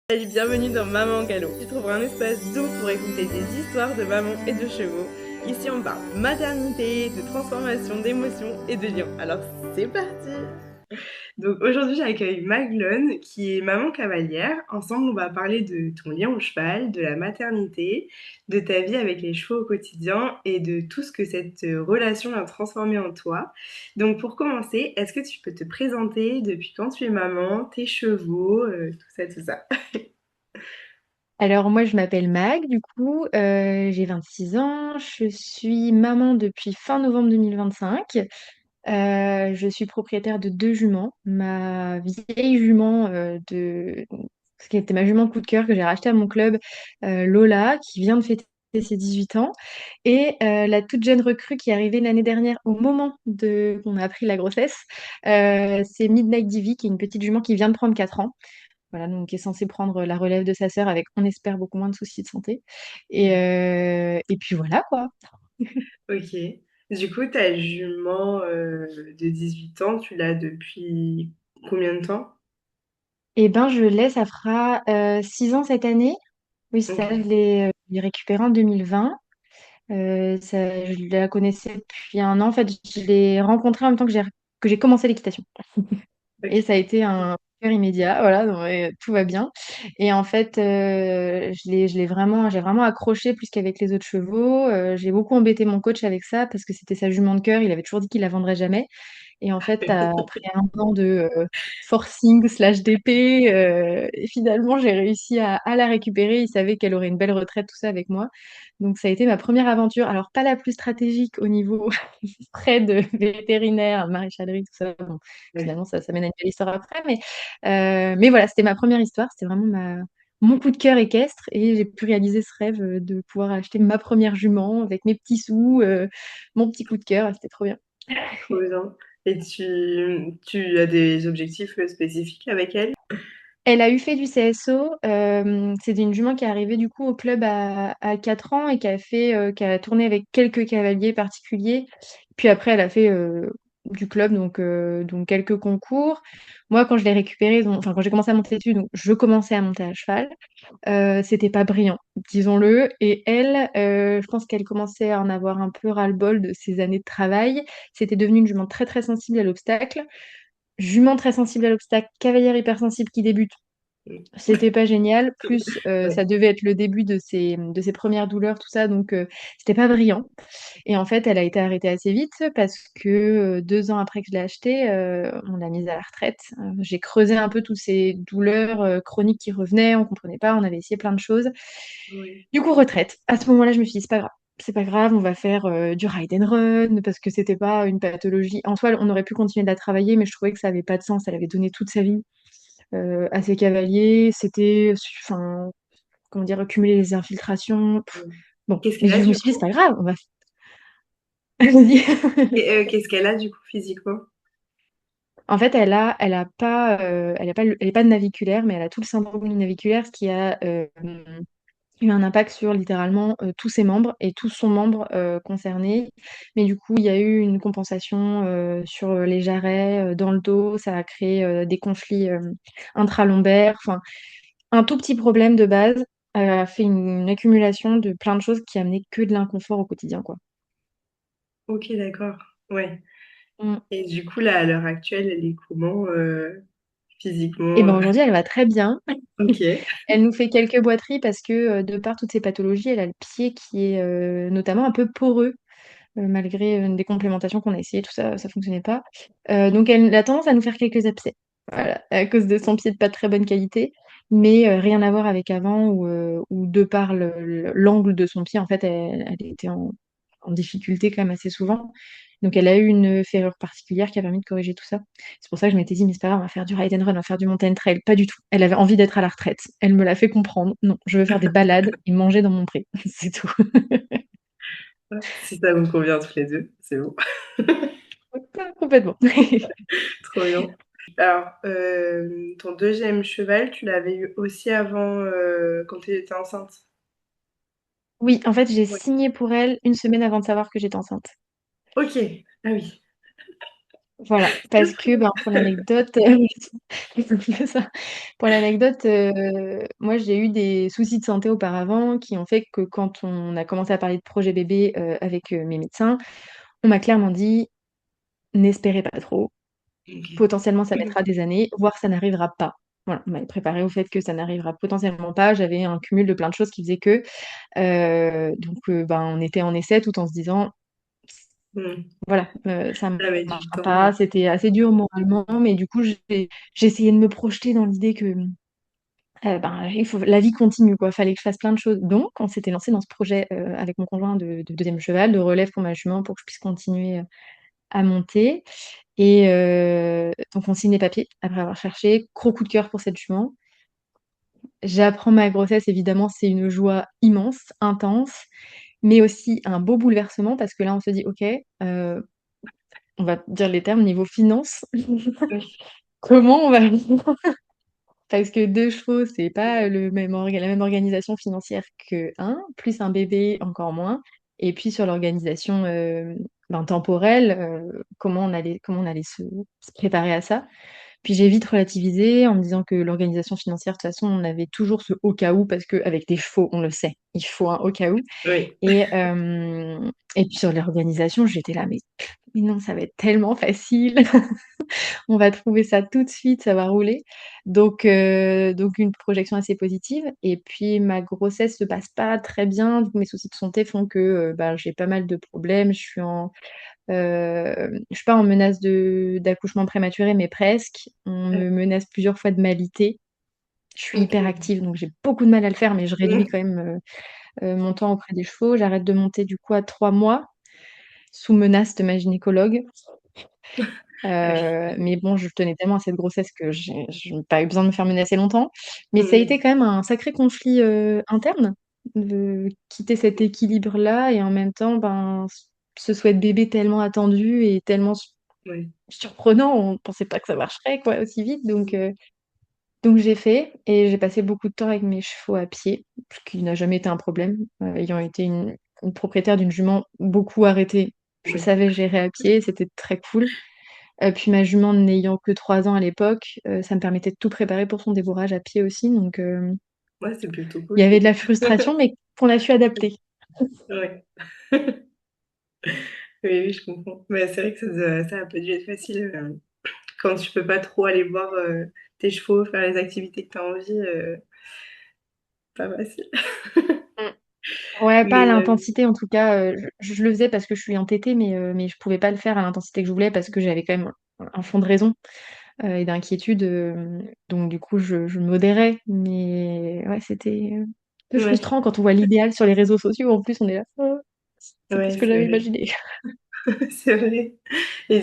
Salut, bienvenue dans Maman Galop. Tu trouveras un espace doux pour écouter des histoires de maman et de chevaux. Ici, on parle maternité, de transformation, d'émotions et de liens. Alors, c'est parti! Donc, aujourd'hui, j'accueille Maglone, qui est maman cavalière. Ensemble, on va parler de ton lien au cheval, de la maternité, de ta vie avec les chevaux au quotidien et de tout ce que cette relation a transformé en toi. Donc, pour commencer, est-ce que tu peux te présenter depuis quand tu es maman, tes chevaux, tout ça, tout ça? Alors moi je m'appelle Mag, du coup j'ai 26 ans, je suis maman depuis fin novembre 2025. Je suis propriétaire de deux juments. Ma vieille jument ce qui était ma jument coup de cœur que j'ai rachetée à mon club, Lola, qui vient de fêter ses 18 ans, et la toute jeune recrue qui est arrivée l'année dernière au moment qu'on a appris la grossesse, c'est Midnight Divi, qui est une petite jument qui vient de prendre 4 ans. Voilà, donc qui est censée prendre la relève de sa sœur avec, on espère, beaucoup moins de soucis de santé. Et puis voilà, quoi. Ok. Du coup, ta jument de 18 ans, tu l'as depuis combien de temps? Et ben, je l'ai, ça fera 6 ans cette année. Oui, c'est ça, Ok. je l'ai récupérée en 2020. Je la connaissais depuis un an. En fait, je l'ai rencontrée en même temps que j'ai commencé l'équitation. Et Ok. ça a été un cœur immédiat, voilà, donc, tout va bien. Et en fait, j'ai vraiment accroché plus qu'avec les autres chevaux. J'ai beaucoup embêté mon coach avec ça parce que c'était sa jument de cœur. Il avait toujours dit qu'il la vendrait jamais. Et en fait, après un an de forcing slash DP, et finalement, j'ai réussi à la récupérer. Il savait qu'elle aurait une belle retraite, tout ça avec moi. Donc, ça a été ma première aventure. Alors, pas la plus stratégique au niveau frais de vétérinaire, maréchalerie, tout ça. Bon, Ouais. finalement, ça mène à une belle histoire après. Mais voilà, c'était ma première histoire. C'était vraiment mon coup de cœur équestre. Et j'ai pu réaliser ce rêve de pouvoir acheter ma première jument avec mes petits sous, mon petit coup de cœur. C'était trop bien. Trop bien. Et tu as des objectifs spécifiques avec elle? Elle a eu fait du CSO. C'était une jument qui est arrivée du coup au club à 4 ans et qui a tourné avec quelques cavaliers particuliers. Puis après, elle a fait du club, donc quelques concours. Moi, quand je l'ai récupérée, enfin quand j'ai commencé à monter dessus, donc je commençais à monter à cheval. C'était pas brillant, disons-le. Et elle, je pense qu'elle commençait à en avoir un peu ras-le-bol de ses années de travail. C'était devenu une jument très très sensible à l'obstacle. Jument très sensible à l'obstacle, cavalière hypersensible qui débute, c'était pas génial. Plus, Ouais. ça devait être le début de ses premières douleurs, tout ça, donc c'était pas brillant. Et en fait, elle a été arrêtée assez vite parce que 2 ans après que je l'ai achetée, on l'a mise à la retraite. J'ai creusé un peu toutes ces douleurs chroniques qui revenaient, on comprenait pas, on avait essayé plein de choses. Ouais. Du coup, retraite. À ce moment-là, je me suis dit, c'est pas grave. C'est pas grave, on va faire du ride and run parce que c'était pas une pathologie. En soi, on aurait pu continuer de la travailler, mais je trouvais que ça avait pas de sens. Elle avait donné toute sa vie à ses cavaliers. C'était, enfin, comment dire, accumuler les infiltrations. Ouais. Bon, Qu'est-ce mais qu'elle a je me du suis dit, coup? c'est pas grave, on va. Vas-y. Et, qu'est-ce qu'elle a du coup physiquement? En fait, elle est pas naviculaire, mais elle a tout le syndrome naviculaire, ce qui a eu un impact sur littéralement tous ses membres et tous son membre concernés. Mais du coup, il y a eu une compensation sur les jarrets, dans le dos. Ça a créé des conflits intralombaires. Enfin, un tout petit problème de base a fait une accumulation de plein de choses qui amenaient que de l'inconfort au quotidien, quoi. Ok, d'accord. Ouais. Mm. Et du coup, là, à l'heure actuelle, elle est comment Et physiquement? ben aujourd'hui, elle va très bien. Ok. Elle nous fait quelques boiteries parce que de par toutes ces pathologies, elle a le pied qui est notamment un peu poreux, malgré des complémentations qu'on a essayées, tout ça, ça fonctionnait pas. Donc elle a tendance à nous faire quelques abcès, voilà, à cause de son pied de pas très bonne qualité, mais rien à voir avec avant où de par l'angle de son pied, en fait, elle était en difficulté quand même assez souvent. Donc elle a eu une ferrure particulière qui a permis de corriger tout ça. C'est pour ça que je m'étais dit, mais c'est pas grave, on va faire du ride and run, on va faire du mountain trail. Pas du tout. Elle avait envie d'être à la retraite. Elle me l'a fait comprendre. Non, je veux faire des balades et manger dans mon pré. C'est tout. Si ça vous convient tous les deux, c'est bon. Complètement. Trop bien. Alors, ton deuxième cheval, tu l'avais eu aussi avant, quand tu étais enceinte? Oui, en fait, j'ai Ouais. signé pour elle une semaine avant de savoir que j'étais enceinte. Ok. Ah oui. Voilà, Que parce que ben, pour l'anecdote, c'est ça. Pour l'anecdote, moi j'ai eu des soucis de santé auparavant qui ont fait que quand on a commencé à parler de projet bébé avec mes médecins, on m'a clairement dit: «N'espérez pas trop, OK. potentiellement ça mettra des années, voire ça n'arrivera pas». Voilà, on m'avait préparé au fait que ça n'arrivera potentiellement pas. J'avais un cumul de plein de choses qui faisaient que, ben, on était en essai tout en se disant: Mmh. Voilà, ça Ça met du marchera temps, pas. C'était assez dur moralement, mais du coup, j'ai essayé de me projeter dans l'idée que, ben, il faut la vie continue, quoi. Fallait que je fasse plein de choses. Donc on s'était lancé dans ce projet, avec mon conjoint de 2e cheval, de relève pour ma jument pour que je puisse continuer, à monter et donc on signe les papiers après avoir cherché. Gros coup de cœur pour cette jument. J'apprends ma grossesse, évidemment, c'est une joie immense, intense, mais aussi un beau bouleversement parce que là, on se dit: «OK, on va dire les termes, niveau finances, oui. comment on va parce que 2 chevaux, c'est pas le même la même organisation financière que 1, plus un bébé, encore moins et puis sur l'organisation, ben, temporelle, comment on allait se préparer à ça. Puis j'ai vite relativisé en me disant que l'organisation financière, de toute façon, on avait toujours ce «au cas où» parce qu'avec des chevaux, on le sait, il faut un «au cas où» Oui. et puis sur l'organisation, j'étais là: «Mais non, ça va être tellement facile». On va trouver ça tout de suite, ça va rouler. Donc une projection assez positive et puis ma grossesse se passe pas très bien, donc mes soucis de santé font que, bah, j'ai pas mal de problèmes. Je suis pas en menace d'accouchement prématuré, mais presque. On me menace plusieurs fois de m'alité. Je suis OK. hyperactive, donc j'ai beaucoup de mal à le faire, mais je réduis Mmh. quand même, mon temps auprès des chevaux. J'arrête de monter du coup à 3 mois, sous menace de ma gynécologue. Ah oui. Mais bon, je tenais tellement à cette grossesse que je n'ai pas eu besoin de me faire menacer longtemps. Mais ça a été Oui. quand même un sacré conflit, interne, de quitter cet équilibre-là et en même temps, ben, ce souhait de bébé tellement attendu et tellement Oui. surprenant, on pensait pas que ça marcherait quoi aussi vite donc j'ai fait et j'ai passé beaucoup de temps avec mes chevaux à pied, ce qui n'a jamais été un problème, ayant été une propriétaire d'une jument beaucoup arrêtée. Je Oui. savais gérer à pied, c'était très cool. Puis ma jument n'ayant que 3 ans à l'époque, ça me permettait de tout préparer pour son débourrage à pied aussi, donc Ouais, c'est plutôt il y cool. avait de la frustration, mais qu'on a su adapter. Ouais. Oui, oui, je comprends. Mais c'est vrai que ça a pas dû être facile, quand tu peux pas trop aller voir, tes chevaux, faire les activités que tu as envie, pas facile. Mmh. Ouais, pas à Mais, l'intensité en tout cas, je le faisais parce que je suis entêtée, mais je pouvais pas le faire à l'intensité que je voulais parce que j'avais quand même un fond de raison, et d'inquiétude, donc du coup je modérais, mais ouais, c'était, un peu ouais, frustrant quand on voit l'idéal sur les réseaux sociaux, en plus on est là: «Oh, c'est pas ce ouais, que c'est j'avais vrai. imaginé». C'est vrai et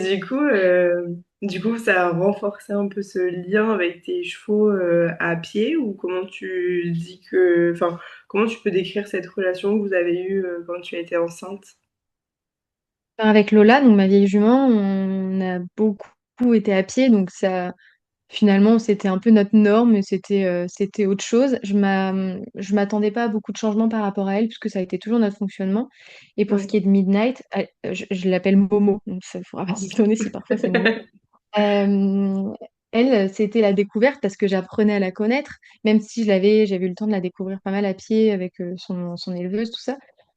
du coup, ça a renforcé un peu ce lien avec tes chevaux, à pied ou comment tu dis que enfin, comment tu peux décrire cette relation que vous avez eue, quand tu étais enceinte? Enfin, avec Lola, donc ma vieille jument, on a beaucoup été à pied, donc ça finalement, c'était un peu notre norme et c'était autre chose. Je m'attendais pas à beaucoup de changements par rapport à elle, puisque ça a été toujours notre fonctionnement et pour ce Ouais. qui est de Midnight, je l'appelle Momo, donc ça faudra pas s'étonner si parfois c'est Momo. Hem, Elle, c'était la découverte parce que j'apprenais à la connaître, même si j'avais eu le temps de la découvrir pas mal à pied avec, son éleveuse, tout ça.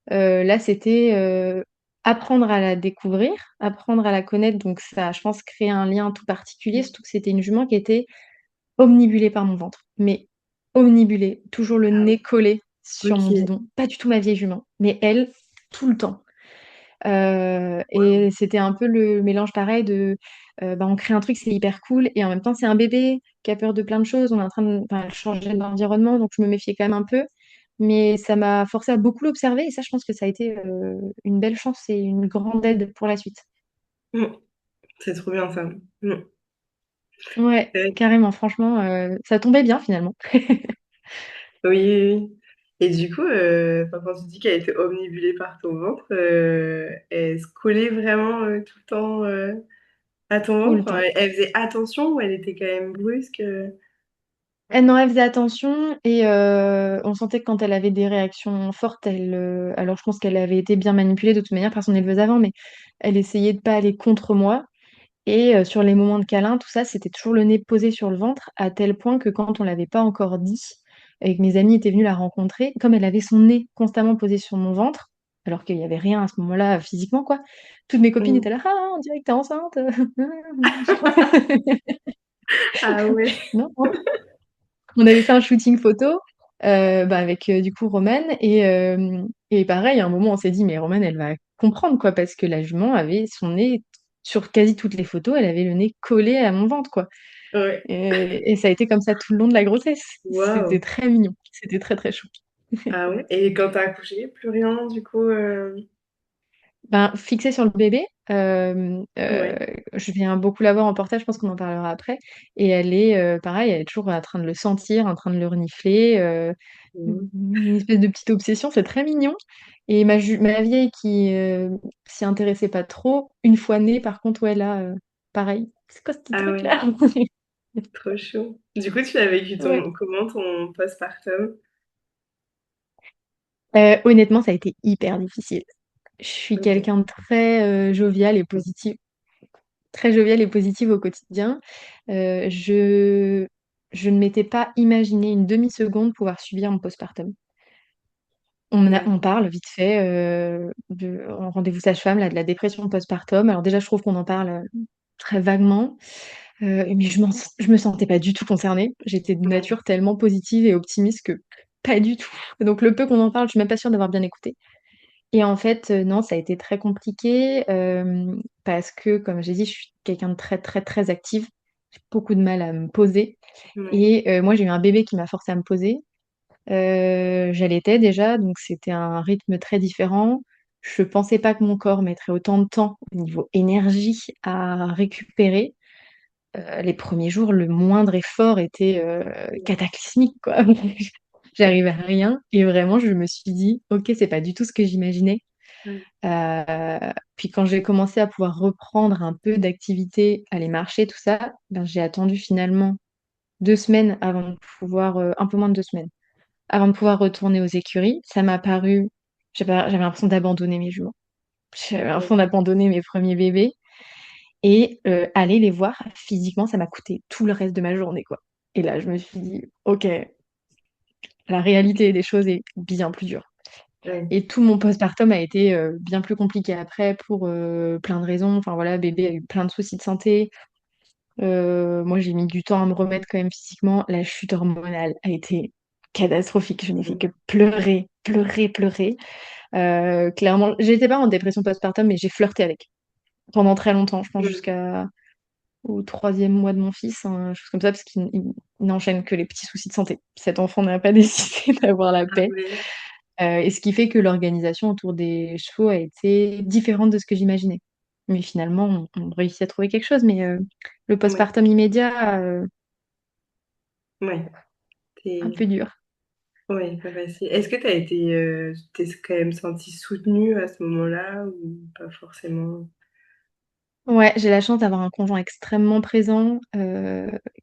Là, c'était, apprendre à la découvrir, apprendre à la connaître, donc ça a, je pense, créé un lien tout particulier, surtout que c'était une jument qui était omnibulée par mon ventre, mais omnibulée, toujours le Ah nez ouais, collé sur mon OK. bidon. Pas du tout ma vieille jument, mais elle, tout le temps. Waouh. Et c'était un peu le mélange pareil de, bah, on crée un truc, c'est hyper cool et en même temps, c'est un bébé qui a peur de plein de choses. On est en train de enfin, changer d'environnement, donc je me méfiais quand même un peu. Mais ça m'a forcé à beaucoup l'observer et ça, je pense que ça a été, une belle chance et une grande aide pour la suite. Mmh. C'est trop bien ça. Mmh. Ouais, C'est vrai carrément, franchement, ça tombait bien finalement. oui, oui, oui et du coup, enfin, quand tu dis qu'elle était omnibulée par ton ventre, elle se collait vraiment, tout le temps, à ton Tout ventre? le Enfin, temps. elle faisait attention ou elle était quand même brusque, Non, elle faisait attention et on sentait que quand elle avait des réactions fortes, alors je pense qu'elle avait été bien manipulée de toute manière par son éleveuse avant, mais elle essayait de pas aller contre moi Et sur les moments de câlin, tout ça, c'était toujours le nez posé sur le ventre, à tel point que quand on l'avait pas encore dit et que mes amis étaient venus la rencontrer, comme elle avait son nez constamment posé sur mon ventre, alors qu'il y avait rien à ce moment-là, physiquement, quoi, toutes mes copines Mm. étaient là: «Ah, on dirait que tu es enceinte!» Ah ouais. Non, non. On avait fait un shooting photo, bah, avec, du coup, Romane et pareil, à un moment, on s'est dit: «Mais Romane, elle va comprendre, quoi», parce que la jument avait son nez sur quasi toutes les photos, elle avait le nez collé à mon ventre, quoi. Ouais. Et ça a été comme ça tout le long de la grossesse. Waouh. C'était très mignon, c'était très, très chou. Ah ouais. Et quand t'as accouché, plus rien, du coup. Ben, fixée sur le bébé, Ouais. je viens beaucoup la voir en portage, je pense qu'on en parlera après et elle est, pareil, elle est toujours en train de le sentir, en train de le renifler, Mhm. une espèce de petite obsession, c'est très mignon et ma vieille qui, s'y intéressait pas trop, une fois née, par contre, ouais, là, pareil: «C'est quoi ce Ah ouais. truc-là?» Trop chaud. Du coup, tu as vécu Ouais. comment ton postpartum? Honnêtement, ça a été hyper difficile. Je suis Ok. quelqu'un de très, jovial et positif. Très joviale et positive au quotidien. Heu, je je ne m'étais pas imaginé une demi-seconde pouvoir subir mon postpartum. On D'accord. parle vite fait, de en rendez-vous sage-femme là, de la dépression postpartum. Alors déjà, je trouve qu'on en parle, très vaguement, mais je me sentais pas du tout concernée. J'étais de Ouais. nature tellement positive et optimiste que pas du tout. Donc le peu qu'on en parle, je suis même pas sûre d'avoir bien écouté. Et en fait, non, ça a été très compliqué, parce que comme j'ai dit, je suis quelqu'un de très, très, très active. J'ai beaucoup de mal à me poser Ouais. et moi, j'ai eu un bébé qui m'a forcée à me poser. J'allaitais déjà, donc c'était un rythme très différent. Je pensais pas que mon corps mettrait autant de temps au niveau énergie à récupérer. Les premiers jours, le moindre effort était, cataclysmique, quoi. J'arrivais à rien et vraiment je me suis dit: «OK, c'est pas du tout ce que j'imaginais». Ouais. Puis quand j'ai commencé à pouvoir reprendre un peu d'activité, aller marcher, tout ça, ben, j'ai attendu finalement 2 semaines avant de pouvoir, un peu moins de 2 semaines, avant de pouvoir retourner aux écuries. Ça m'a paru j'avais l'impression d'abandonner mes jumeaux. J'avais Ouais. l'impression d'abandonner mes premiers bébés et aller les voir physiquement, ça m'a coûté tout le reste de ma journée, quoi. Et là, je me suis dit: «OK, la réalité des choses est bien plus dure». Ouais. Et tout mon postpartum a été, bien plus compliqué après pour, plein de raisons. Enfin voilà, bébé a eu plein de soucis de santé. Moi, j'ai mis du temps à me remettre quand même physiquement. La chute hormonale a été catastrophique. Je n'ai fait que Mhm. pleurer, pleurer, pleurer. Clairement, j'étais pas en dépression postpartum, mais j'ai flirté avec pendant très longtemps. Je pense Mhm. jusqu'au 3e mois de mon fils, hein, chose comme ça, parce qu'il n'enchaîne que les petits soucis de santé. Cet enfant n'a pas décidé d'avoir la Ah paix. ouais. Et ce qui fait que l'organisation autour des chevaux a été différente de ce que j'imaginais. Mais finalement, on réussit à trouver quelque chose, mais le Ouais. postpartum immédiat, Ouais. un T'es... peu dur. Ouais, pas facile. Est-ce que t'es quand même sentie soutenue à ce moment-là ou pas forcément? Ouais, j'ai la chance d'avoir un conjoint extrêmement présent,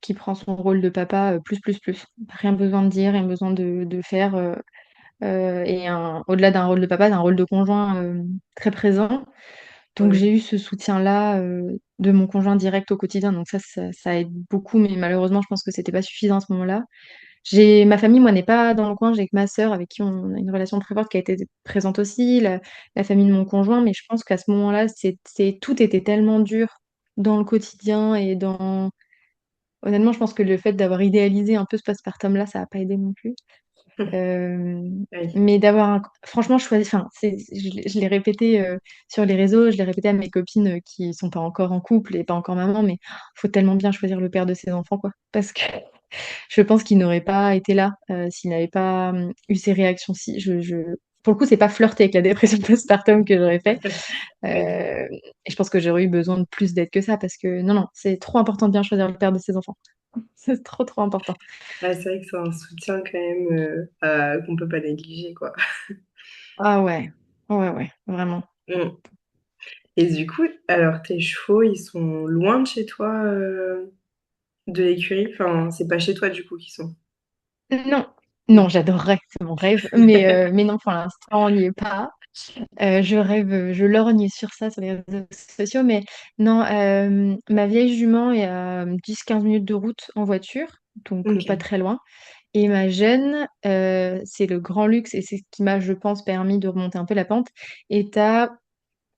qui prend son rôle de papa, plus, plus, plus. Rien besoin de dire, rien besoin de faire, et au-delà d'un rôle de papa, d'un rôle de conjoint, très présent. Donc Ouais. j'ai eu ce soutien-là, de mon conjoint direct au quotidien, donc ça aide beaucoup, mais malheureusement, je pense que c'était pas suffisant à ce moment-là. J'ai ma famille, moi, n'est pas dans le coin, j'ai que ma sœur avec qui on a une relation très forte qui a été présente aussi, la famille de mon conjoint, mais je pense qu'à ce moment-là, tout était tellement dur dans le quotidien et dans honnêtement, je pense que le fait d'avoir idéalisé un peu ce postpartum-là, ça a pas aidé non plus. Ouais. Mais d'avoir un franchement choisi enfin, je l'ai répété, sur les réseaux, je l'ai répété à mes copines, qui sont pas encore en couple et pas encore maman, mais faut tellement bien choisir le père de ses enfants, quoi. Parce que je pense qu'il n'aurait pas été là, s'il n'avait pas, eu ces réactions-ci. Pour le coup, c'est pas flirter avec la dépression postpartum que j'aurais fait, Ouais. et je pense que j'aurais eu besoin de plus d'aide que ça parce que non, non, c'est trop important de bien choisir le père de ses enfants. C'est trop, trop important. Ouais, c'est vrai que c'est un soutien quand même, qu'on peut pas négliger, quoi. Ah ouais. Ouais, ouais, vraiment. Mmh. Et du coup, alors tes chevaux, ils sont loin de chez toi, de l'écurie? Enfin, c'est pas chez toi du coup qu'ils sont? Non, non, Non. j'adorerais, c'est mon rêve, mais non, pour l'instant, on n'y est pas. Je rêve, je lorgne sur les réseaux sociaux, mais non, ma vieille jument est à 10-15 minutes de route en voiture, donc pas Ok. très loin. Et ma jeune, c'est le grand luxe et c'est ce qui m'a, je pense, permis de remonter un peu la pente, est à,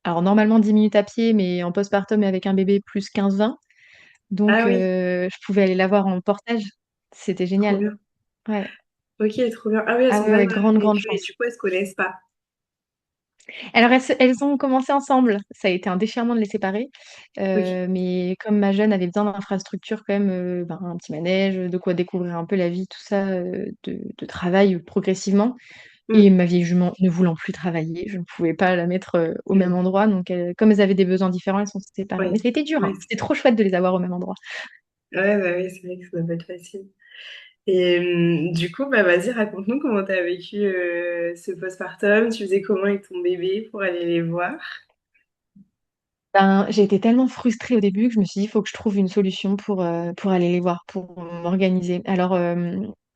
alors normalement 10 minutes à pied, mais en postpartum et avec un bébé, plus 15-20. Ah Donc oui, je pouvais aller la voir en portage. C'était trop génial. bien. Ouais. Ok, trop bien. Ah oui, elles Ah sont ouais, pas ouais, dans la grande, même grande écurie, chance. du coup, elles se connaissent pas. Alors, elles ont commencé ensemble. Ça a été un déchirement de les séparer. Ok. Mais comme ma jeune avait besoin d'infrastructures, quand même, ben, un petit manège, de quoi découvrir un peu la vie, tout ça, de travail progressivement. Et Hmm. ma vieille jument ne voulant plus travailler, je ne pouvais pas la mettre au même Oui, endroit. Donc, comme elles avaient des besoins différents, elles sont séparées. oui. Mais c'était dur, hein. Oui. C'était trop chouette de les avoir au même endroit. Ouais, bah oui, c'est vrai que ça doit pas être facile. Et du coup, bah vas-y, raconte-nous comment tu as vécu ce postpartum. Tu faisais comment avec ton bébé pour aller les voir? Ben, j'ai été tellement frustrée au début que je me suis dit, il faut que je trouve une solution pour aller les voir, pour m'organiser. Alors,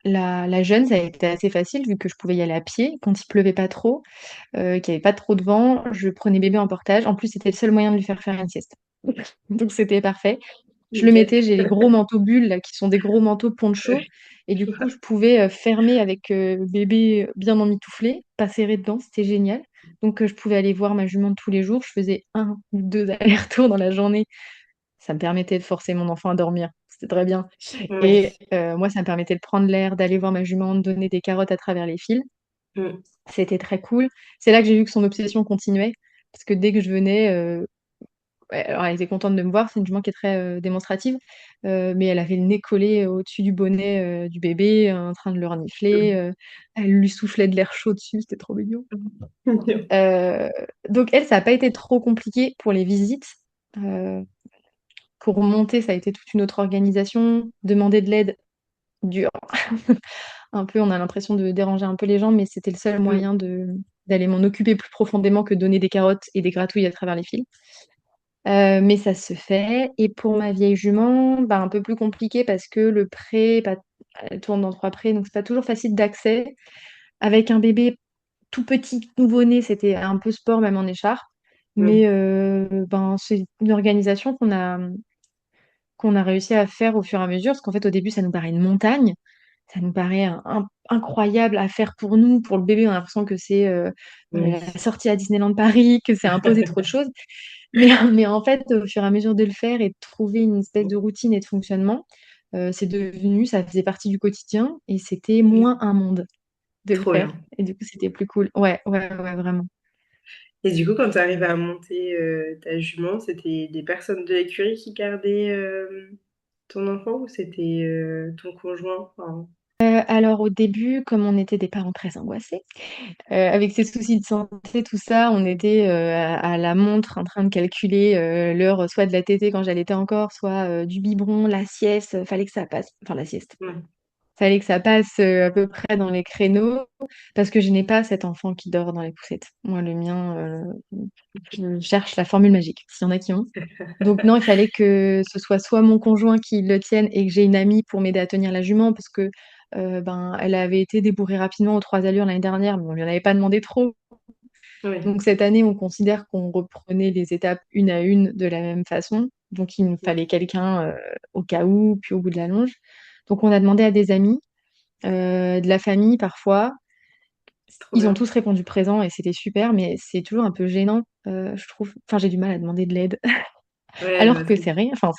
la jeune, ça a été assez facile vu que je pouvais y aller à pied quand il pleuvait pas trop, qu'il y avait pas trop de vent. Je prenais bébé en portage. En plus, c'était le seul moyen de lui faire faire une sieste. Donc, c'était parfait. Je le Nickel. mettais, j'ai les gros manteaux bulles là, qui sont des gros manteaux poncho. Et du Je coup, vois. je pouvais fermer avec bébé bien emmitouflé, pas serré dedans, c'était génial. Donc, je pouvais aller voir ma jument tous les jours. Je faisais un ou deux allers-retours dans la journée. Ça me permettait de forcer mon enfant à dormir. C'était très bien. Ouais. Et moi, ça me permettait de prendre l'air, d'aller voir ma jument, de donner des carottes à travers les fils. Mm. C'était très cool. C'est là que j'ai vu que son obsession continuait. Parce que dès que je venais, ouais, alors elle était contente de me voir, c'est une jument qui est très démonstrative, mais elle avait le nez collé au-dessus du bonnet du bébé, en train de le renifler, elle lui soufflait de l'air chaud dessus, c'était trop mignon. Euh, donc elle, ça n'a pas été trop compliqué pour les visites. Euh, pour monter, ça a été toute une autre organisation. Demander de l'aide, dur. Un peu, on a l'impression de déranger un peu les gens, mais c'était le seul Mm. moyen d'aller m'en occuper plus profondément que donner des carottes et des gratouilles à travers les fils. Mais ça se fait. Et pour ma vieille jument, bah, un peu plus compliqué parce que le pré, elle tourne dans 3 prés, donc c'est pas toujours facile d'accès. Avec un bébé tout petit, nouveau-né, c'était un peu sport, même en écharpe. Mm. Mais ben, c'est une organisation qu'on a réussi à faire au fur et à mesure, parce qu'en fait, au début, ça nous paraît une montagne. Ça nous paraît incroyable à faire pour nous, pour le bébé. On a l'impression que c'est la Oui. sortie à Disneyland Paris, que c'est imposer trop de choses. Mais, mais en fait, au fur et à mesure de le faire et de trouver une espèce de routine et de fonctionnement, c'est devenu, ça faisait partie du quotidien et c'était moins un monde de le Trop faire. bien. Et du coup, c'était plus cool. Ouais, ouais, ouais, vraiment. Et du coup, quand tu arrives à monter ta jument, c'était des personnes de l'écurie qui gardaient ton enfant ou c'était ton conjoint? Enfin, Alors au début, comme on était des parents très angoissés, avec ces soucis de santé, tout ça, on était à la montre en train de calculer l'heure soit de la tétée quand j'allaitais encore, soit du biberon, la sieste, fallait que ça passe, enfin la sieste. ouais. Fallait que ça passe à peu près dans les créneaux, parce que je n'ai pas cet enfant qui dort dans les poussettes. Moi, le mien, je cherche la formule magique, s'il y en a qui ont. Donc non, il fallait que ce soit mon conjoint qui le tienne et que j'ai une amie pour m'aider à tenir la jument, parce que ben, elle avait été débourrée rapidement aux 3 allures l'année dernière, mais on lui en avait pas demandé trop. Oui. Donc cette année, on considère qu'on reprenait les étapes une à une de la même façon. Donc il nous fallait quelqu'un au cas où, puis au bout de la longe. Donc on a demandé à des amis de la famille parfois. C'est trop Ils ont bien. tous répondu présent et c'était super, mais c'est toujours un peu gênant, je trouve. Enfin, j'ai du mal à demander de l'aide, Ouais, je alors vois que très c'est rien. Enfin,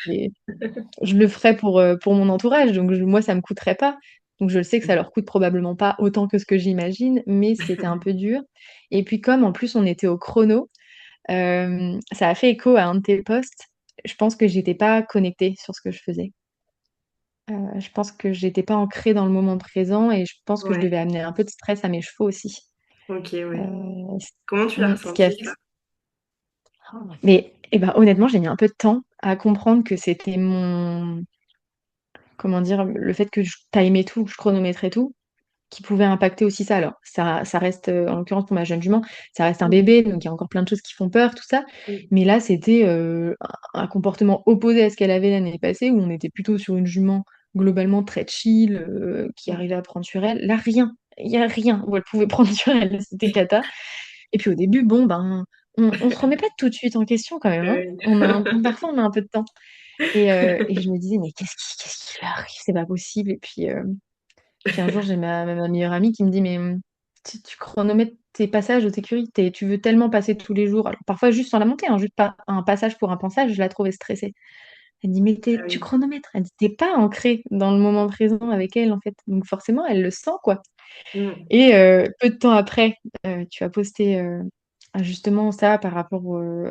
je le ferais pour mon entourage, donc moi, ça me coûterait pas. Donc je le sais que ça leur coûte probablement pas autant que ce que j'imagine, mais c'était un peu dur. Et puis comme en plus on était au chrono, ça a fait écho à un de tes posts. Je pense que j'étais pas connectée sur ce que je faisais. Je pense que j'étais pas ancrée dans le moment présent et je pense que je Ouais, devais amener un peu de stress à mes chevaux aussi. ok, ouais. Euh, Comment tu l'as ce qui a ressenti, fait. ça? Mais eh ben, honnêtement, j'ai mis un peu de temps à comprendre que c'était comment dire, le fait que je timais tout, que je chronométrais tout, qui pouvait impacter aussi ça. Alors, ça reste, en l'occurrence pour ma jeune jument, ça reste un bébé, donc il y a encore plein de choses qui font peur, tout ça. Mm. Mais là, c'était un comportement opposé à ce qu'elle avait l'année passée, où on était plutôt sur une jument globalement très chill, qui Mm. arrivait à prendre sur elle. Là, rien. Il y a rien où elle pouvait prendre sur elle. C'était cata. Et puis au début, bon, ben, on se remet pas tout de suite en question quand même, hein. Parfois, on a un peu de temps. Et je me disais, mais qu'est-ce qui lui arrive? C'est pas possible. Puis un jour, j'ai ma meilleure amie qui me dit, mais tu chronomètres tes passages de sécurité, tu veux tellement passer tous les jours. Alors, parfois, juste sans la monter, hein, juste pas un passage pour un passage, je la trouvais stressée. Elle dit, mais Ah tu oui. chronomètres. Elle dit, t'es pas ancrée dans le moment présent avec elle, en fait. Donc forcément, elle le sent, quoi. Mm. Et peu de temps après, tu as posté justement ça par rapport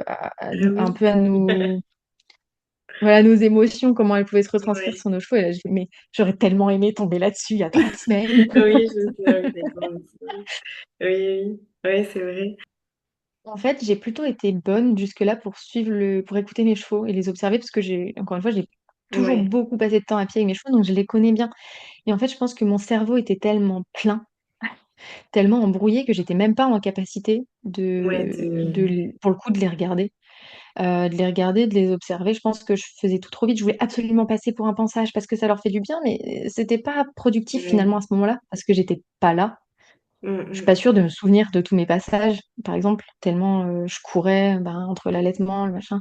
Ah un oui. peu à nos, voilà, nos émotions, comment elles pouvaient se retranscrire Ouais. sur nos cheveux. Et là, je dis, mais j'aurais tellement aimé tomber là-dessus il y a 3 semaines. Oui, je sais, oui, d'accord. Oui, oui, oui, c'est vrai. En fait, j'ai plutôt été bonne jusque-là pour écouter mes chevaux et les observer parce que encore une fois, j'ai toujours Ouais, beaucoup passé de temps à pied avec mes chevaux, donc je les connais bien. Et en fait, je pense que mon cerveau était tellement plein, tellement embrouillé que j'étais même pas en capacité ouais, pour le coup, de les regarder, de les observer. Je pense que je faisais tout trop vite. Je voulais absolument passer pour un pansage parce que ça leur fait du bien, mais c'était pas productif ouais. finalement à ce moment-là parce que j'étais pas là. Mm, Je suis mm. pas sûre de me souvenir de tous mes passages, par exemple, tellement je courais ben, entre l'allaitement, le machin.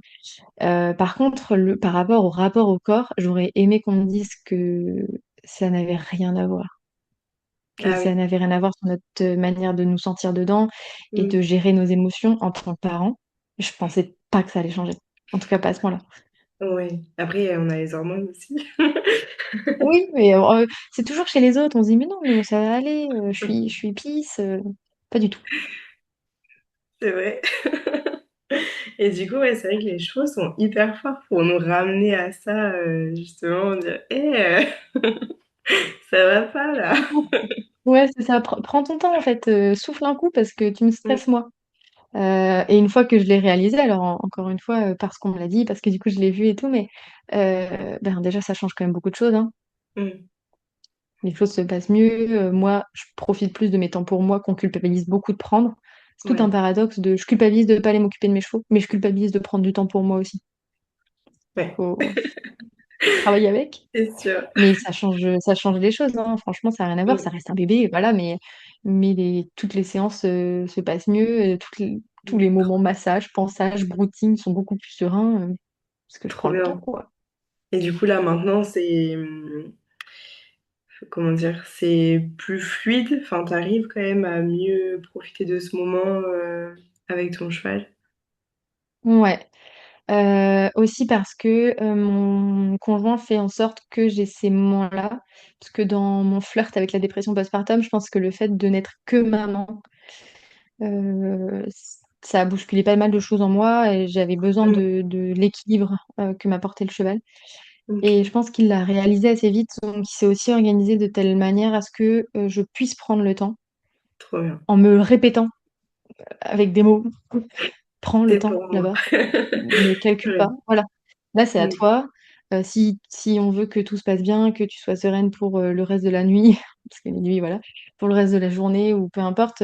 Par contre, par rapport au corps, j'aurais aimé qu'on me dise que ça n'avait rien à voir. Que Ah ça oui. n'avait rien à voir sur notre manière de nous sentir dedans et de Mm. gérer nos émotions en tant que parents. Je pensais pas que ça allait changer. En tout cas, pas à ce moment-là. Ouais. Après, on a les hormones aussi. Oui, mais c'est toujours chez les autres. On se dit, mais non, mais moi, ça va aller, je suis pisse. Pas du tout. C'est vrai. Et du coup, ouais, c'est vrai que les chevaux sont hyper forts pour nous ramener à ça, justement, dire, hé, ça va pas là. Ouais, c'est ça. Prends ton temps, en fait. Souffle un coup parce que tu me Mm, stresses, moi. Et une fois que je l'ai réalisé, alors encore une fois, parce qu'on me l'a dit, parce que du coup, je l'ai vu et tout, mais ben, déjà, ça change quand même beaucoup de choses, hein. mm. Les choses se passent mieux. Moi, je profite plus de mes temps pour moi qu'on culpabilise beaucoup de prendre. C'est tout un Ouais, paradoxe de je culpabilise de ne pas aller m'occuper de mes chevaux, mais je culpabilise de prendre du temps pour moi aussi. ouais, Faut travailler avec. c'est sûr. Mais ça change les choses, hein. Franchement, ça n'a rien à voir. Ça Mm, reste un bébé, voilà, mais toutes les séances se passent mieux. Tous les moments massage, pansage, broutine sont beaucoup plus sereins parce que je trop prends le temps, bien. quoi. Et du coup, là, maintenant, c'est, comment dire, c'est plus fluide. Enfin, t'arrives quand même à mieux profiter de ce moment, avec ton cheval. Ouais. Aussi parce que mon conjoint fait en sorte que j'ai ces moments-là. Parce que dans mon flirt avec la dépression postpartum, je pense que le fait de n'être que maman, euh, ça a bousculé pas mal de choses en moi et j'avais besoin Mm, de l'équilibre que m'apportait le cheval. Et je ok, pense qu'il l'a réalisé assez vite, donc il s'est aussi organisé de telle manière à ce que je puisse prendre le temps trop bien. en me répétant avec des mots. Prends le C'est temps pour moi. là-bas. Ne calcule Ouais. pas. Voilà. Là, c'est à Mm, toi. Si on veut que tout se passe bien, que tu sois sereine pour le reste de la nuit, parce que les nuits, voilà, pour le reste de la journée ou peu importe,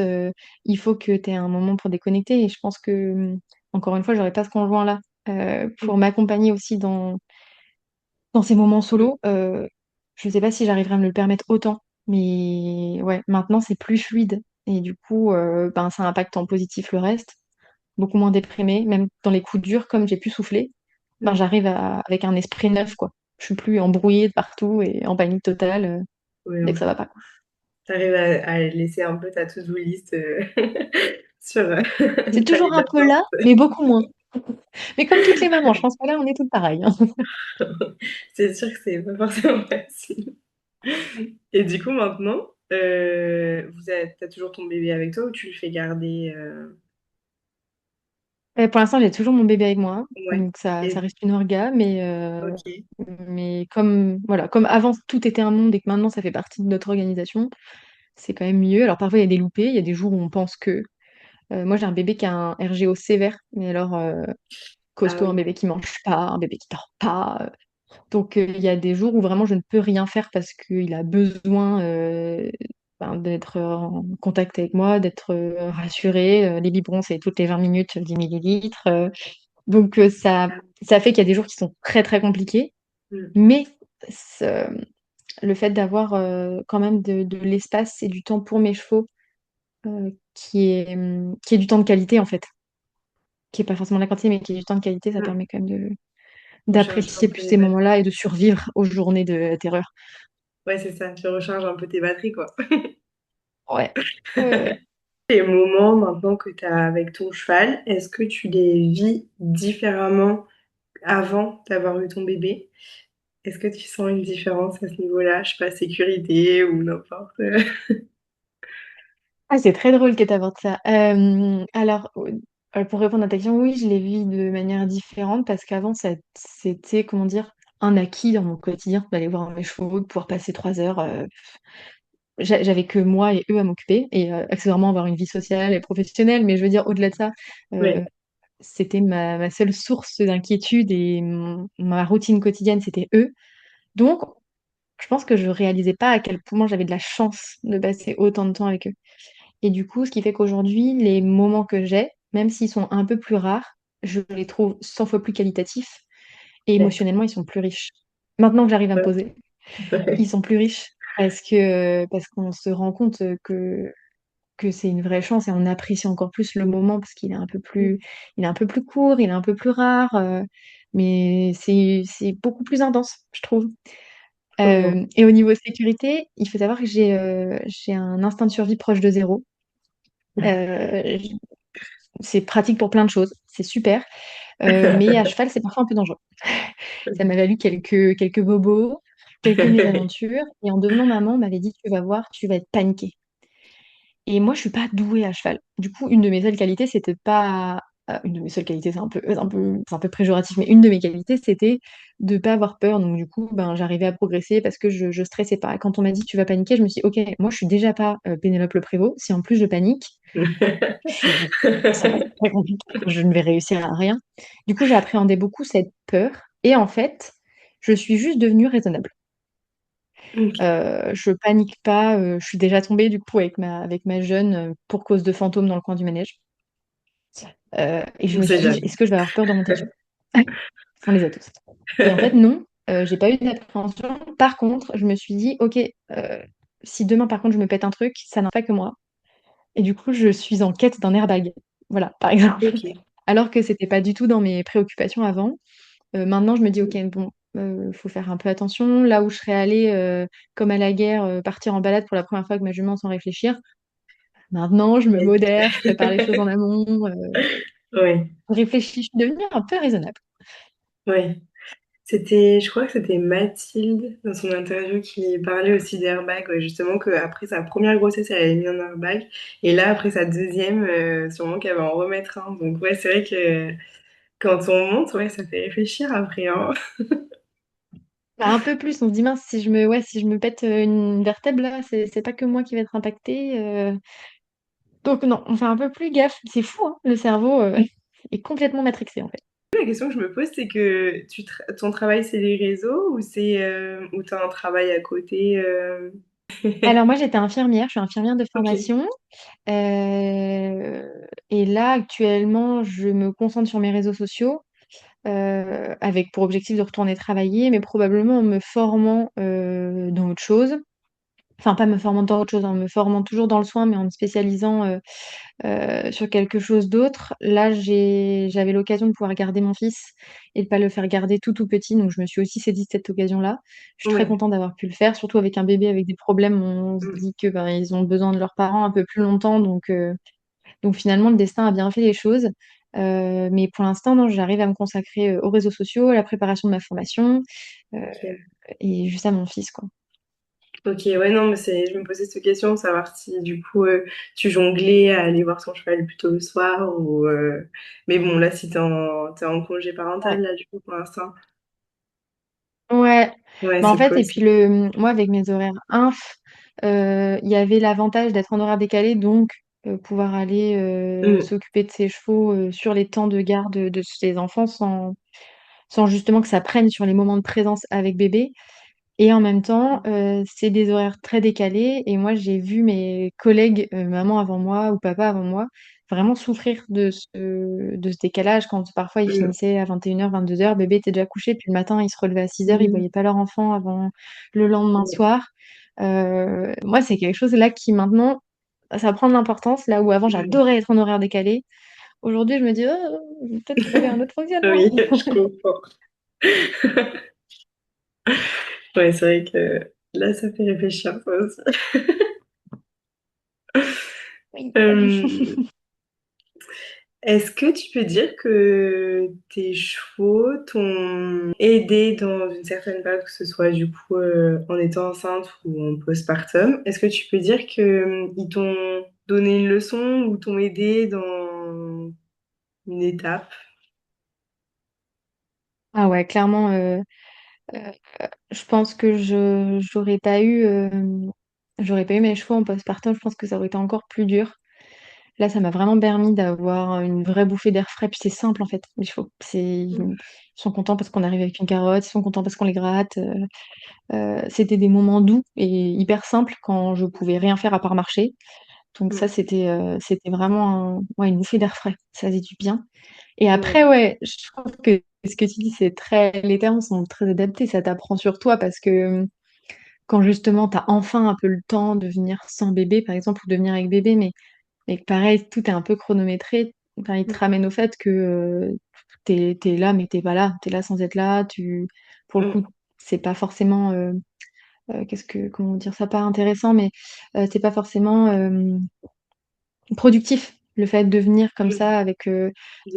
il faut que tu aies un moment pour déconnecter. Et je pense que, encore une fois, j'aurais pas ce conjoint-là pour mm, m'accompagner aussi dans ces moments mm. solo. Je sais pas si j'arriverai à me le permettre autant. Mais ouais, maintenant, c'est plus fluide. Et du coup, ben, ça impacte en positif le reste beaucoup moins déprimée, même dans les coups durs, comme j'ai pu souffler, ben Mm. avec un esprit neuf, quoi. Je suis plus embrouillée de partout et en panique totale Ouais, dès en que ça fait. va pas, quoi. T'arrives à laisser un peu ta to-do list sur C'est ta toujours un peu letterbox. là, mais beaucoup moins. Mais comme toutes les mamans, je pense que là, on est toutes pareilles, hein. C'est sûr que c'est pas forcément facile. Et du coup, maintenant, t'as toujours ton bébé avec toi ou tu le fais garder Pour l'instant, j'ai toujours mon bébé avec moi, Ouais. donc ça Et, reste une orga, ok. mais comme, voilà, comme avant, tout était un monde et que maintenant, ça fait partie de notre organisation, c'est quand même mieux. Alors parfois, il y a des loupés, il y a des jours où on pense que... moi, j'ai un bébé qui a un RGO sévère, mais alors Ah costaud, un oui. bébé qui mange pas, un bébé qui dort pas. Donc il y a des jours où vraiment je ne peux rien faire parce qu'il a besoin ben, d'être en contact avec moi, d'être rassuré. Les biberons, c'est toutes les 20 minutes 10 millilitres. Donc Ah, ça fait qu'il y a des jours qui sont très très compliqués. mm. Mais le fait d'avoir quand même de l'espace et du temps pour mes chevaux qui est du temps de qualité en fait, qui est pas forcément de la quantité, mais qui est du temps de qualité, ça Mm. permet quand même Recharger un d'apprécier peu plus les ces batteries. moments-là et de survivre aux journées de terreur. Ouais, c'est ça, tu recharges un peu tes batteries, quoi. Ouais, ouais, ouais. Les moments maintenant que tu as avec ton cheval, est-ce que tu les vis différemment avant d'avoir eu ton bébé? Est-ce que tu sens une différence à ce niveau-là? Je sais pas, sécurité ou n'importe. Ah, c'est très drôle que tu abordes ça. Alors, pour répondre à ta question, oui, je les vis de manière différente parce qu'avant, c'était, comment dire, un acquis dans mon quotidien d'aller voir mes chevaux, de pouvoir passer 3 heures. J'avais que moi et eux à m'occuper et accessoirement avoir une vie sociale et professionnelle. Mais je veux dire, au-delà de ça, euh, Ouais, c'était ma seule source d'inquiétude et ma routine quotidienne, c'était eux. Donc, je pense que je réalisais pas à quel point j'avais de la chance de passer autant de temps avec eux. Et du coup, ce qui fait qu'aujourd'hui, les moments que j'ai, même s'ils sont un peu plus rares, je les trouve 100 fois plus qualitatifs et d'accord. émotionnellement, ils sont plus riches. Maintenant que j'arrive à me Ouais. poser, ils sont plus riches parce qu'on se rend compte que c'est une vraie chance et on apprécie encore plus le moment parce qu'il est un peu plus, il est un peu plus court, il est un peu plus rare, mais c'est beaucoup plus intense, je trouve. Trop bien. Et au niveau sécurité, il faut savoir que j'ai un instinct de survie proche de zéro. Euh, c'est pratique pour plein de choses, c'est super. Mais à cheval, c'est parfois un peu dangereux. Ça m'a valu quelques bobos, quelques mésaventures. Et en devenant maman, on m'avait dit, tu vas voir, tu vas être paniquée. Et moi, je suis pas douée à cheval. Du coup, une de mes seules qualités, c'était pas... une de mes seules qualités, c'est un peu péjoratif, mais une de mes qualités, c'était de pas avoir peur. Donc du coup, ben, j'arrivais à progresser parce que je stressais pas. Quand on m'a dit, tu vas paniquer, je me suis dit, ok, moi, je suis déjà pas Pénélope Le Prévost. Si en plus je panique, je- ça va être très compliqué. Je ne vais réussir à rien. Du coup, j'ai appréhendé beaucoup cette peur. Et en fait, je suis juste devenue raisonnable. Ok, Je panique pas. Je suis déjà tombée du coup avec ma jeune pour cause de fantômes dans le coin du manège. Et je on me sait suis dit, jamais. est-ce que je vais avoir peur de monter dessus? On les a tous. Et en fait, non, j'ai pas eu d'appréhension. Par contre, je me suis dit, ok, si demain par contre je me pète un truc, ça n'a pas que moi. Et du coup, je suis en quête d'un airbag. Voilà, par exemple. Ok. Alors que c'était pas du tout dans mes préoccupations avant. Maintenant, je me dis, ok, bon, faut faire un peu attention. Là où je serais allée, comme à la guerre, partir en balade pour la première fois avec ma jument sans réfléchir. Maintenant, je me modère, je prépare les choses en amont, Ouais, je réfléchis, je suis devenue un peu raisonnable. ouais. C'était, je crois que c'était Mathilde dans son interview qui parlait aussi d'airbag, ouais, justement qu'après sa première grossesse, elle avait mis un airbag. Et là, après sa deuxième, sûrement qu'elle va en remettre un. Donc ouais, c'est vrai que quand on monte, ouais, ça fait réfléchir après, hein. Bah, un peu plus, on se dit, mince, si je me pète une vertèbre, là, c'est pas que moi qui vais être impactée. Donc non, on fait un peu plus gaffe. C'est fou, hein, le cerveau est complètement matrixé, en fait. La question que je me pose, c'est que ton travail, c'est les réseaux ou c'est ou t'as un travail à côté Alors moi, j'étais infirmière, je suis infirmière de Ok. formation. Euh, et là, actuellement, je me concentre sur mes réseaux sociaux avec pour objectif de retourner travailler, mais probablement en me formant dans autre chose. Enfin, pas me formant dans autre chose, en me formant toujours dans le soin, mais en me spécialisant sur quelque chose d'autre. Là, j'avais l'occasion de pouvoir garder mon fils et de pas le faire garder tout petit, donc je me suis aussi saisie de cette occasion-là. Je suis très Ouais. contente d'avoir pu le faire, surtout avec un bébé avec des problèmes. On se Mm. dit que ben, ils ont besoin de leurs parents un peu plus longtemps, donc finalement, le destin a bien fait les choses. Mais pour l'instant, non, j'arrive à me consacrer aux réseaux sociaux, à la préparation de ma formation euh, Ok. et juste à mon fils, quoi. Ok, ouais, non, mais je me posais cette question, de savoir si du coup tu jonglais à aller voir ton cheval plutôt le soir ou. Mais bon, là, si t'es en congé Ouais. parental, là, du coup, pour l'instant. Ouais, Ouais, bah en c'est fait, et puis possible. moi avec mes horaires inf, il y avait l'avantage d'être en horaire décalé, donc pouvoir aller Mm. s'occuper de ses chevaux sur les temps de garde de ses enfants sans justement que ça prenne sur les moments de présence avec bébé. Et en même temps, c'est des horaires très décalés. Et moi, j'ai vu mes collègues, maman avant moi ou papa avant moi, vraiment souffrir de ce décalage quand parfois ils Mm. finissaient à 21h, 22h, bébé était déjà couché, puis le matin, ils se relevaient à 6h, ils Mm. voyaient pas leur enfant avant le lendemain Ouais. soir. Moi, c'est quelque chose là qui maintenant, ça prend de l'importance, là où avant Mm. j'adorais être en horaire décalé. Aujourd'hui, je me dis, oh, je vais peut-être trouver un autre fonctionnement. Oui, je comprends. Ouais, c'est vrai que là, ça fait réfléchir, ça aussi. Oui. Euh, Est-ce que tu peux dire que tes chevaux t'ont aidé dans une certaine période, que ce soit du coup en étant enceinte ou en postpartum? Est-ce que tu peux dire que ils t'ont donné une leçon ou t'ont aidé dans une étape? Ah ouais, clairement, euh, je pense que j'aurais pas eu mes chevaux en postpartum, je pense que ça aurait été encore plus dur. Là, ça m'a vraiment permis d'avoir une vraie bouffée d'air frais. Puis c'est simple en fait, les chevaux. Ils sont contents parce qu'on arrive avec une carotte, ils sont contents parce qu'on les gratte. C'était des moments doux et hyper simples quand je pouvais rien faire à part marcher. Donc ça, Mm. c'était vraiment ouais, une bouffée d'air frais. Ça faisait du bien. Et après, Ouais. ouais, je trouve que ce que tu dis, les termes sont très adaptés. Ça t'apprend sur toi parce que quand justement, t'as enfin un peu le temps de venir sans bébé, par exemple, ou de venir avec bébé, mais que pareil, tout est un peu chronométré. Enfin, il te Mm. ramène au fait que t'es là, mais t'es pas là. T'es là sans être là. Pour le coup, Mm. c'est pas forcément, comment dire ça, pas intéressant, mais c'est pas forcément productif. Le fait de venir comme Mm. ça avec De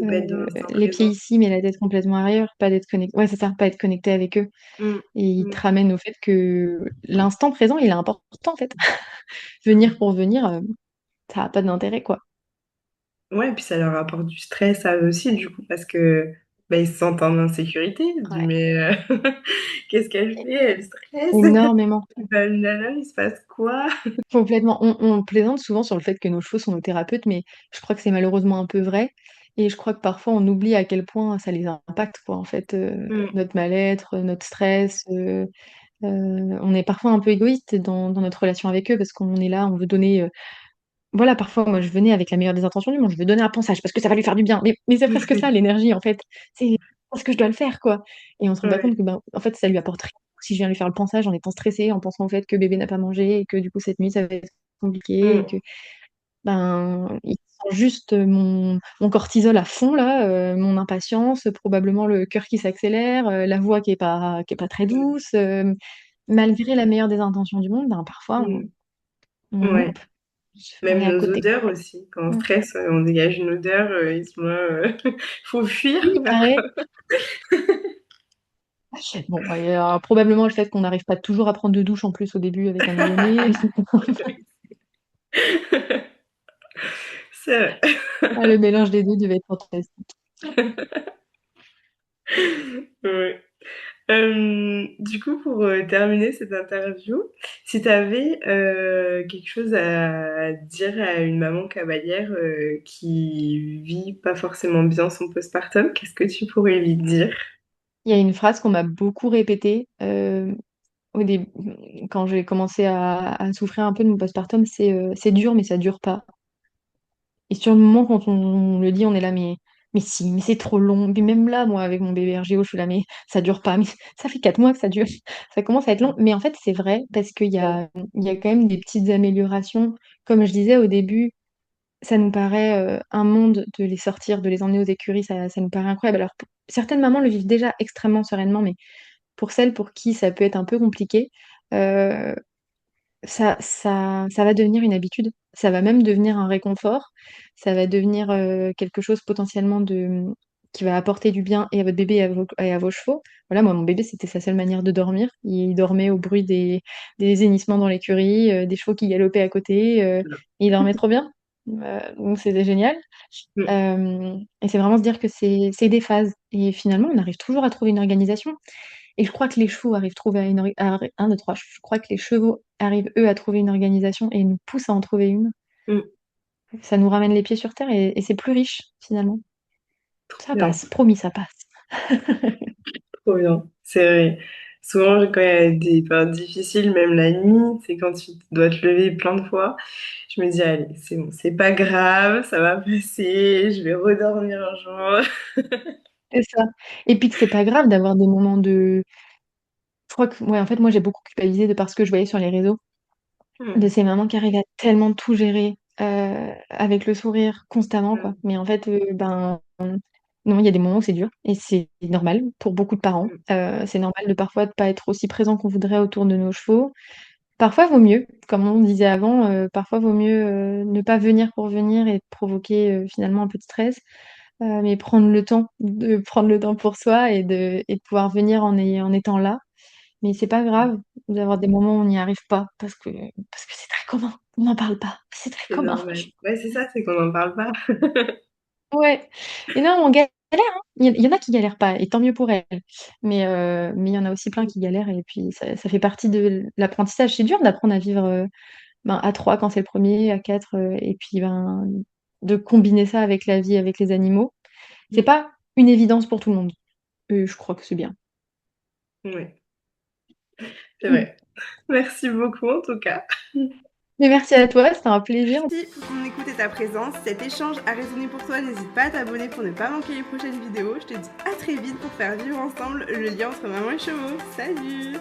pas être dans l'instant les pieds présent. ici, mais la tête complètement ailleurs, pas d'être connecté. Ouais, c'est ça, pas être connecté avec eux. Mm. Et il te Mm. ramène au fait que l'instant présent, il est important en fait. Venir pour venir, ça a pas d'intérêt, quoi. Ouais, puis ça leur apporte du stress à eux aussi, du coup, parce que bah, ils se sentent en insécurité. Ils se disent, Ouais. mais qu'est-ce qu'elle fait? Elle stresse. Énormément. Bah, là, il se passe quoi? Complètement. On plaisante souvent sur le fait que nos chevaux sont nos thérapeutes, mais je crois que c'est malheureusement un peu vrai. Et je crois que parfois on oublie à quel point ça les impacte, quoi, en fait, Mm. notre mal-être, notre stress. On est parfois un peu égoïste dans notre relation avec eux parce qu'on est là, on veut donner. Voilà, parfois, moi, je venais avec la meilleure des intentions du monde. Je veux donner un pansage parce que ça va lui faire du bien. Mais c'est presque ça, l'énergie, en fait. C'est parce que je dois le faire, quoi. Et on se rend pas compte Ouais. que, ben, en fait, ça lui apporte rien. Si je viens lui faire le pansage en étant stressée, en pensant au fait que bébé n'a pas mangé et que du coup, cette nuit, ça va être compliqué et Mm. que, ben, il sent juste mon cortisol à fond, là, mon impatience, probablement le cœur qui s'accélère, la voix qui est pas très Mm. douce. Malgré la meilleure des intentions du monde, ben, parfois, Mm. on Ouais. loupe. On est Même à nos côté. odeurs aussi. Quand on Mm. stresse, on dégage une odeur, ils sont là, faut fuir. Oui, pareil. Bon, et probablement le fait qu'on n'arrive pas toujours à prendre de douche en plus au début avec un nouveau-né. C'est vrai. Ah, le mélange des deux devait être fantastique. Ouais. Du coup, pour terminer cette interview, si tu avais quelque chose à dire à une maman cavalière qui vit pas forcément bien son postpartum, qu'est-ce que tu pourrais lui dire? Il y a une phrase qu'on m'a beaucoup répétée au début, quand j'ai commencé à souffrir un peu de mon postpartum, c'est dur, mais ça dure pas. Et sur le moment, quand on le dit, on est là, mais si, mais c'est trop long. Puis même là, moi, avec mon bébé RGO, je suis là, mais ça dure pas. Mais ça fait 4 mois que ça dure. Ça commence à être long. Mais en fait, c'est vrai, parce il y a quand même des petites améliorations. Comme je disais au début, ça nous paraît un monde de les sortir, de les emmener aux écuries, ça nous paraît incroyable. Alors, certaines mamans le vivent déjà extrêmement sereinement, mais pour celles pour qui ça peut être un peu compliqué, euh, ça va devenir une habitude, ça va même devenir un réconfort, ça va devenir quelque chose potentiellement qui va apporter du bien et à votre bébé et à vos chevaux. Voilà, moi, mon bébé, c'était sa seule manière de dormir. Il dormait au bruit des hennissements dans l'écurie, des chevaux qui galopaient à côté, et il dormait trop bien. Donc c'était génial. Mm. Et c'est vraiment se dire que c'est des phases. Et finalement, on arrive toujours à trouver une organisation. Et je crois que les chevaux arrivent trouver à un, deux, trois. Je crois que les chevaux arrivent, eux, à trouver une organisation et nous poussent à en trouver une. Mm. Ça nous ramène les pieds sur terre et c'est plus riche, finalement. Ça Bien, passe, promis, ça passe. trop bien. C'est vrai. Souvent, quand il y a des périodes difficiles, même la nuit, c'est quand tu dois te lever plein de fois. Je me dis, allez, c'est bon, c'est pas grave, ça va passer, je vais redormir un jour. C'est ça. Et puis que c'est pas grave d'avoir des moments de. Je crois que, ouais, en fait, moi, j'ai beaucoup culpabilisé de par ce que je voyais sur les réseaux, de Mm. ces mamans qui arrivent à tellement tout gérer. avec le sourire constamment, quoi. Mm, Mais en fait, ben, non, il y a des moments où c'est dur et c'est normal pour beaucoup de parents. mm, C'est normal de parfois de pas être aussi présent qu'on voudrait autour de nos chevaux. Parfois, vaut mieux, comme on disait avant, parfois vaut mieux ne pas venir pour venir et provoquer finalement un peu de stress, mais prendre le temps pour soi et de pouvoir venir en étant là. Mais c'est pas mm. grave d'avoir des moments où on n'y arrive pas parce que c'est très commun. On n'en parle pas. C'est très C'est commun, normal. franchement. Ouais, c'est ça, c'est qu'on n'en parle pas. Ouais. Et non, on galère, hein. Il y en a qui galèrent pas, et tant mieux pour elles. Mais il y en a aussi plein qui galèrent, et puis ça fait partie de l'apprentissage. C'est dur d'apprendre à vivre ben, à trois quand c'est le premier, à quatre, et puis ben, de combiner ça avec la vie, avec les animaux. C'est pas une évidence pour tout le monde. Et je crois que c'est bien. Ouais, c'est Mm. vrai. Merci beaucoup en tout cas. Mais merci à toi, c'était un plaisir. Merci pour ton écoute et ta présence. Si cet échange a résonné pour toi, n'hésite pas à t'abonner pour ne pas manquer les prochaines vidéos. Je te dis à très vite pour faire vivre ensemble le lien entre maman et chevaux. Salut!